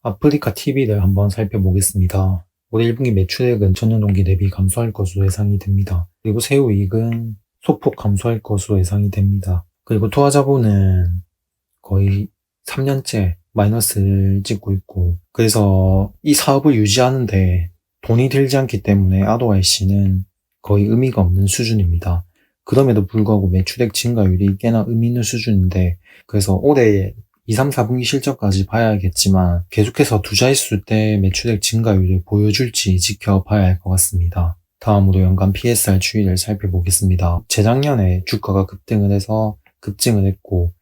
아프리카 TV를 한번 살펴보겠습니다. 올해 1분기 매출액은 전년 동기 대비 감소할 것으로 예상이 됩니다. 그리고 세후이익은 소폭 감소할 것으로 예상이 됩니다. 그리고 투자자본은 거의 3년째 마이너스를 찍고 있고, 그래서 이 사업을 유지하는데 돈이 들지 않기 때문에 ROIC는 거의 의미가 없는 수준입니다. 그럼에도 불구하고 매출액 증가율이 꽤나 의미 있는 수준인데, 그래서 올해 2, 3, 4분기 실적까지 봐야겠지만 계속해서 두 자릿수 대 매출액 증가율을 보여줄지 지켜봐야 할 것 같습니다. 다음으로 연간 PSR 추이를 살펴보겠습니다. 재작년에 주가가 급등을 해서 급증을 했고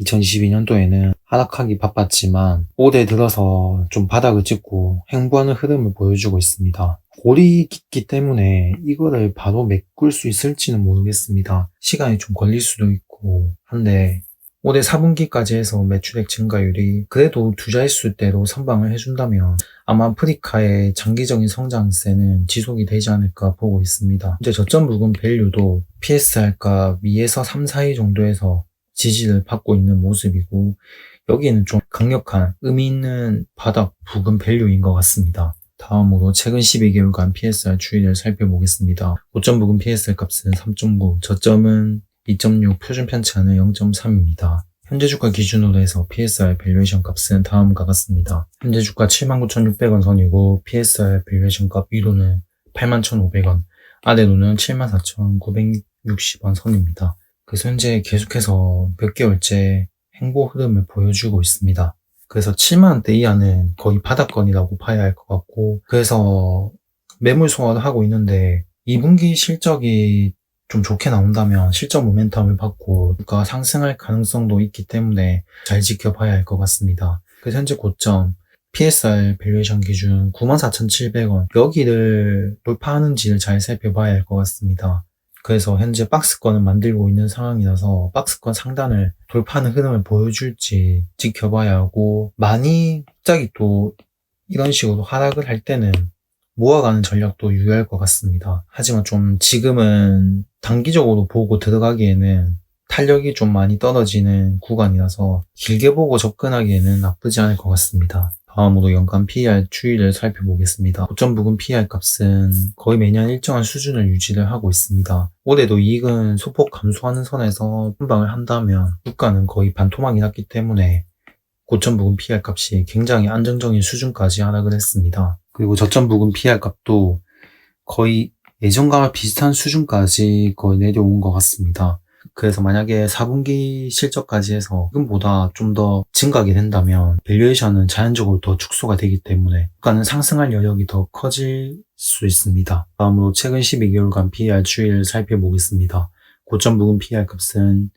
2022년도에는 하락하기 바빴지만 올해 들어서 좀 바닥을 찍고 횡보하는 흐름을 보여주고 있습니다. 골이 깊기 때문에 이거를 바로 메꿀 수 있을지는 모르겠습니다. 시간이 좀 걸릴 수도 있고 한데 올해 4분기까지 해서 매출액 증가율이 그래도 두 자릿수대로 선방을 해준다면 아마 아프리카의 장기적인 성장세는 지속이 되지 않을까 보고 있습니다. 이제 저점 부근 밸류도 PSR가 위에서 3, 4위 정도에서 지지를 받고 있는 모습이고 여기에는 좀 강력한 의미 있는 바닥 부근 밸류인 것 같습니다. 다음으로 최근 12개월간 PSR 추이를 살펴보겠습니다. 고점 부근 PSR 값은 3.9, 저점은 2.6, 표준 편차는 0.3입니다. 현재 주가 기준으로 해서 PSR 밸류에이션 값은 다음과 같습니다. 현재 주가 79,600원 선이고 PSR 밸류에이션 값 위로는 81,500원, 아래로는 74,960원 선입니다. 그래서 현재 계속해서 몇 개월째 횡보 흐름을 보여주고 있습니다. 그래서 7만원대 이하는 거의 바닥권이라고 봐야 할 것 같고, 그래서 매물 소화를 하고 있는데 2분기 실적이 좀 좋게 나온다면 실적 모멘텀을 받고 주가가 상승할 가능성도 있기 때문에 잘 지켜봐야 할 것 같습니다. 그래서 현재 고점 PSR 밸류에이션 기준 94,700원 여기를 돌파하는지를 잘 살펴봐야 할 것 같습니다. 그래서 현재 박스권을 만들고 있는 상황이라서 박스권 상단을 돌파하는 흐름을 보여줄지 지켜봐야 하고, 많이 갑자기 또 이런 식으로 하락을 할 때는 모아가는 전략도 유효할 것 같습니다. 하지만 좀 지금은 단기적으로 보고 들어가기에는 탄력이 좀 많이 떨어지는 구간이라서 길게 보고 접근하기에는 나쁘지 않을 것 같습니다. 다음으로 연간 PER 추이를 살펴보겠습니다. 고점 부근 PER 값은 거의 매년 일정한 수준을 유지를 하고 있습니다. 올해도 이익은 소폭 감소하는 선에서 선방을 한다면 주가는 거의 반토막이 났기 때문에 고점 부근 PER 값이 굉장히 안정적인 수준까지 하락을 했습니다. 그리고 저점 부근 PER 값도 거의 예전과 비슷한 수준까지 거의 내려온 것 같습니다. 그래서 만약에 4분기 실적까지 해서 지금보다 좀 더 증가하게 된다면 밸류에이션은 자연적으로 더 축소가 되기 때문에 주가는 상승할 여력이 더 커질 수 있습니다. 다음으로 최근 12개월간 PER 추이를 살펴보겠습니다. 고점 부근 PER 값은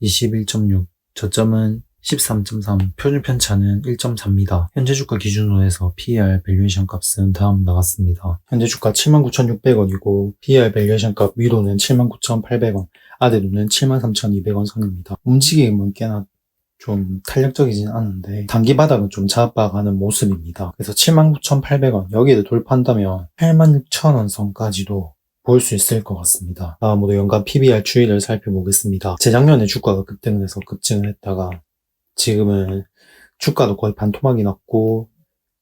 21.6, 저점은 13.3, 표준 편차는 1.4입니다. 현재 주가 기준으로 해서 PER 밸류에이션 값은 다음과 같습니다. 현재 주가 79,600원이고 PER 밸류에이션 값 위로는 79,800원, 아래로는 73,200원 선입니다. 움직임은 꽤나 좀 탄력적이진 않은데 단기 바닥은 좀 잡아가는 모습입니다. 그래서 79,800원 여기를 돌파한다면 86,000원 선까지도 볼 수 있을 것 같습니다. 다음으로 연간 PBR 추이를 살펴보겠습니다. 재작년에 주가가 급등을 해서 급증을 했다가 지금은 주가도 거의 반토막이 났고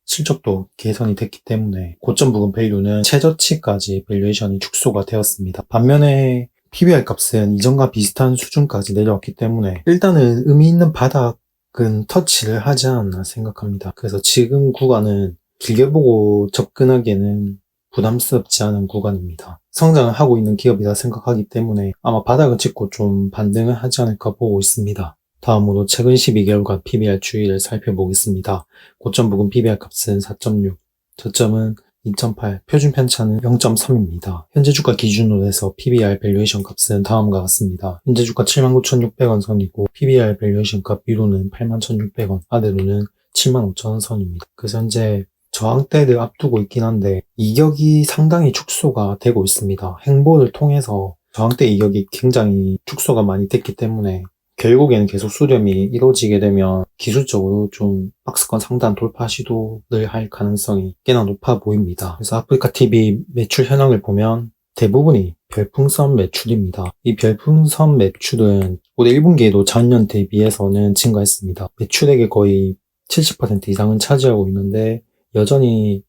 실적도 개선이 됐기 때문에 고점 부근 밸류는 최저치까지 밸류에이션이 축소가 되었습니다. 반면에 PBR 값은 이전과 비슷한 수준까지 내려왔기 때문에 일단은 의미 있는 바닥은 터치를 하지 않았나 생각합니다. 그래서 지금 구간은 길게 보고 접근하기에는 부담스럽지 않은 구간입니다. 성장을 하고 있는 기업이라 생각하기 때문에 아마 바닥을 찍고 좀 반등을 하지 않을까 보고 있습니다. 다음으로 최근 12개월간 PBR 추이를 살펴보겠습니다. 고점 부근 PBR 값은 4.6, 저점은 2.8, 표준 편차는 0.3입니다. 현재 주가 기준으로 해서 PBR 밸류에이션 값은 다음과 같습니다. 현재 주가 79,600원 선이고 PBR 밸류에이션 값 위로는 81,600원, 아래로는 75,000원 선입니다. 그래서 현재 저항대를 앞두고 있긴 한데 이격이 상당히 축소가 되고 있습니다. 횡보를 통해서 저항대 이격이 굉장히 축소가 많이 됐기 때문에 결국에는 계속 수렴이 이루어지게 되면 기술적으로 좀 박스권 상단 돌파 시도를 할 가능성이 꽤나 높아 보입니다. 그래서 아프리카 TV 매출 현황을 보면 대부분이 별풍선 매출입니다. 이 별풍선 매출은 올해 1분기에도 전년 대비해서는 증가했습니다. 매출액의 거의 70% 이상은 차지하고 있는데 여전히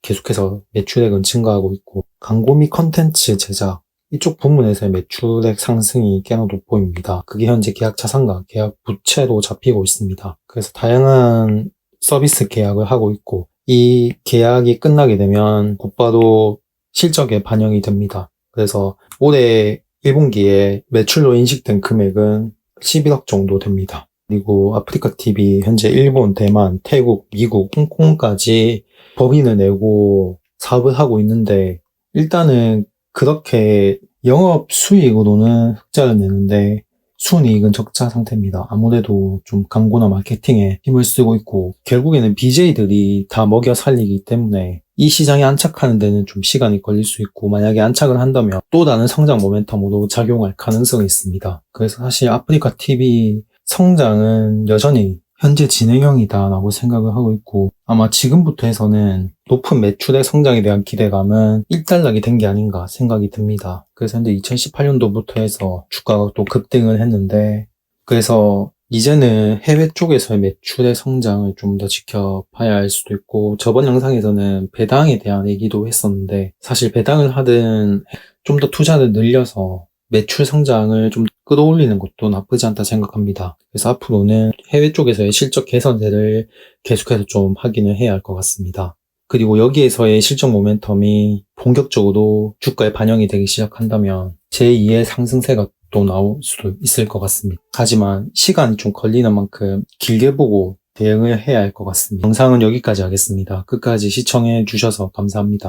계속해서 매출액은 증가하고 있고 광고 및 컨텐츠 제작 이쪽 부문에서의 매출액 상승이 꽤나 돋보입니다. 그게 현재 계약 차상과 계약 부채로 잡히고 있습니다. 그래서 다양한 서비스 계약을 하고 있고 이 계약이 끝나게 되면 곧바로 실적에 반영이 됩니다. 그래서 올해 1분기에 매출로 인식된 금액은 11억 정도 됩니다. 그리고 아프리카 TV 현재 일본, 대만, 태국, 미국, 홍콩까지 법인을 내고 사업을 하고 있는데 일단은 그렇게 영업 수익으로는 흑자를 내는데 순이익은 적자 상태입니다. 아무래도 좀 광고나 마케팅에 힘을 쓰고 있고 결국에는 BJ들이 다 먹여 살리기 때문에 이 시장에 안착하는 데는 좀 시간이 걸릴 수 있고 만약에 안착을 한다면 또 다른 성장 모멘텀으로 작용할 가능성이 있습니다. 그래서 사실 아프리카 TV 성장은 여전히 현재 진행형이다라고 생각을 하고 있고 아마 지금부터 해서는 높은 매출의 성장에 대한 기대감은 일단락이 된 게 아닌가 생각이 듭니다. 그래서 현재 2018년도부터 해서 주가가 또 급등을 했는데 그래서 이제는 해외 쪽에서의 매출의 성장을 좀 더 지켜봐야 할 수도 있고 저번 영상에서는 배당에 대한 얘기도 했었는데 사실 배당을 하든 좀 더 투자를 늘려서 매출 성장을 좀 끌어올리는 것도 나쁘지 않다 생각합니다. 그래서 앞으로는 해외 쪽에서의 실적 개선세를 계속해서 좀 확인을 해야 할 것 같습니다. 그리고 여기에서의 실적 모멘텀이 본격적으로 주가에 반영이 되기 시작한다면 제2의 상승세가 또 나올 수도 있을 것 같습니다. 하지만 시간이 좀 걸리는 만큼 길게 보고 대응을 해야 할 것 같습니다. 영상은 여기까지 하겠습니다. 끝까지 시청해 주셔서 감사합니다.